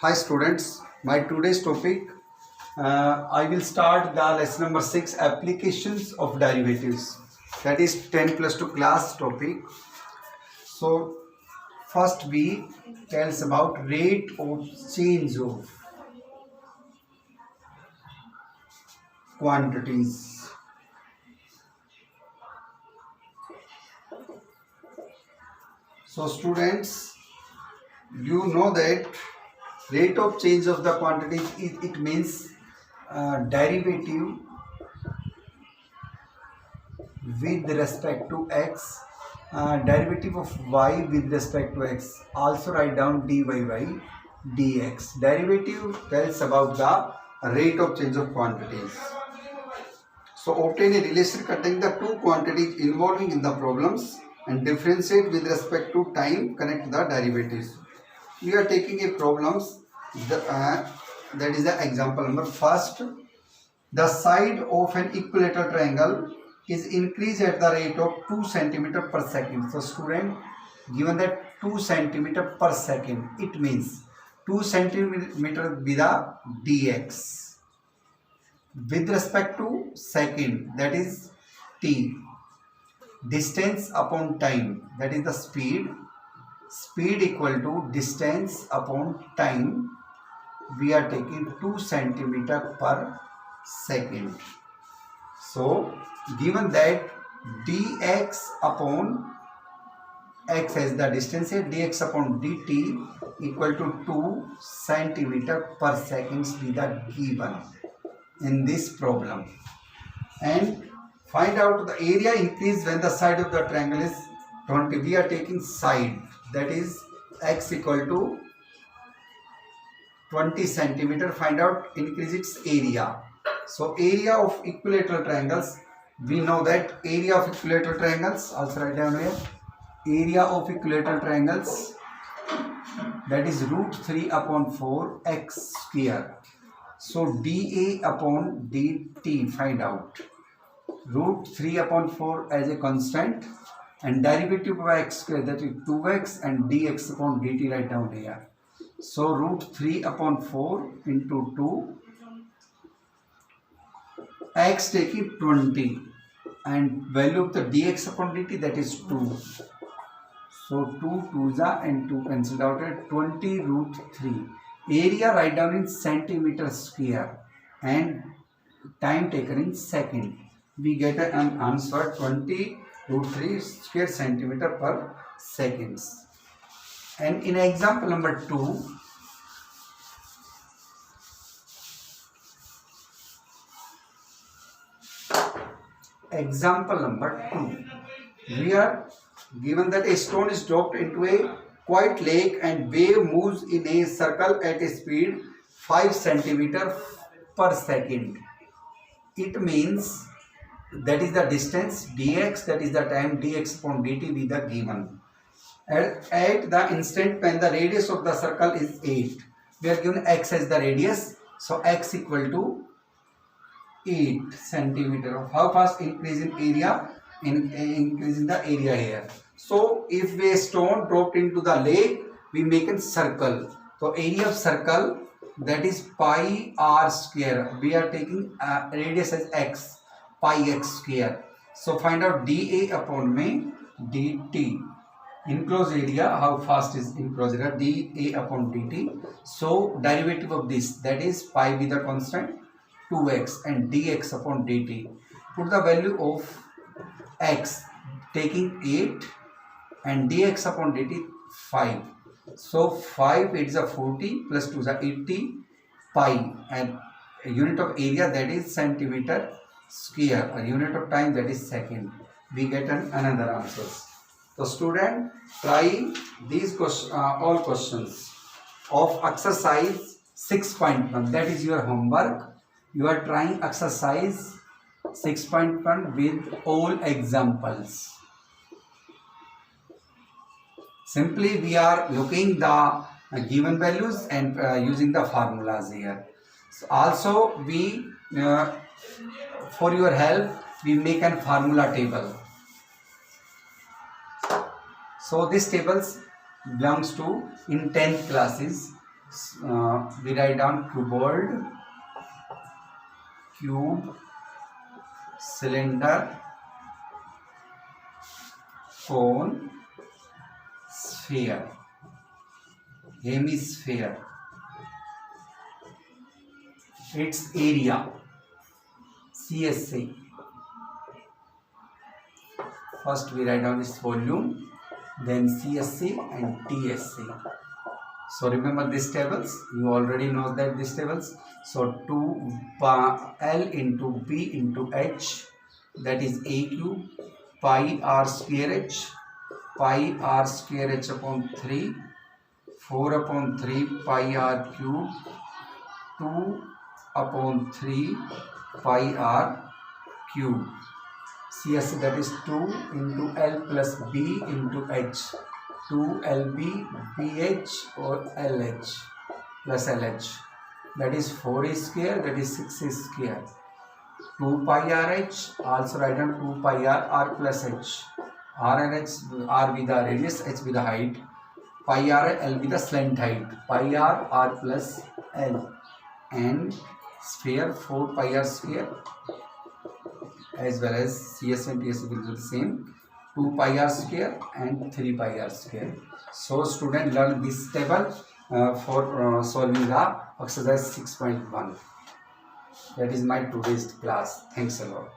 Hi students, my today's topic, I will start the lesson number 6 applications of derivatives, that is 10 plus 2 class topic. So first we tells about rate of change of quantities. So students, you know that rate of change of the quantities, it means derivative with respect to x, derivative of y with respect to x. Also write down dy by dx. Derivative tells about the rate of change of quantities. So obtain a relation containing the two quantities involving in the problems and differentiate with respect to time. Connect the derivatives. We are taking a problems. That is the example number first. The side of an equilateral triangle is increased at the rate of 2 cm per second. So student, given that 2 cm per second, it means 2 cm be the dx. With respect to second, that is t. Distance upon time, that is the speed. Speed equal to distance upon time. We are taking 2 cm per second. So given that dx upon x as the distance here, dx upon dt equal to 2 centimeter per seconds be the given in this problem. And find out the area increase when the side of the triangle is 20. We are taking side, that is x equal to 20 centimeter. Find out increase its area. So area of equilateral triangles, we know that area of equilateral triangles, also write down here, area of equilateral triangles, that is root 3 upon 4 x square. So dA upon dt find out. Root 3 upon 4 as a constant and derivative of x square, that is 2x, and dx upon dt write down here. So root 3 upon 4 into 2, x taking 20, and value of the dx upon dt, that is 2. So 2 2s and 2 cancelled out at 20 root 3. Area write down in centimeter square and time taken in second. We get an answer 20 root 3 square centimeter per seconds. And in example number 2, we are given that a stone is dropped into a quiet lake and wave moves in a circle at a speed 5 centimeter per second. It means that is the distance dx, that is the time dx upon dt be the given. At the instant when the radius of the circle is 8, we are given x as the radius. So x equal to 8 centimeter. Of how fast increase in area? Increase in the area here. So if a stone dropped into the lake, we make a circle. So area of circle, that is pi r square. We are taking radius as x, pi x square. So find out dA upon me dt. Enclosed area, how fast is enclosed area? dA upon dt. So derivative of this, that is pi be the constant, 2x, and dx upon dt. Put the value of x taking 8 and dx upon dt 5. So 5 it is a 40 plus 2 is a 80 pi, and a unit of area, that is centimeter square, a unit of time, that is second. We get another answers. So student, try these all questions of exercise 6.1. That is your homework. You are trying exercise 6.1 with all examples. Simply we are looking the given values and using the formulas here. So also we for your help we make a formula table. So this tables belongs to in 10th classes. We write down cuboid, cube, cylinder, cone, sphere, hemisphere. Its area, CSA. First we write down its volume, then CSA and TSA. So remember these tables, you already know that these tables. So 2 L into B into H, that is A cube, pi r square H, pi r square H upon 3, 4 upon 3 pi r cube, 2 upon 3 pi r cube. CSA, that is 2 into L plus B into H, 2 LB BH or LH plus LH, that is 4 square, that is 6 square. 2 pi RH, also write down 2 pi R plus H, R and H, R with the radius, H with the height, pi R L with the slant height, pi R plus L, and sphere 4 pi R sphere, as well as CS and TS will be the same, 2 pi r square and 3 pi r square. So student, learn this table for solving the exercise 6.1. That is my today's class. Thanks a lot.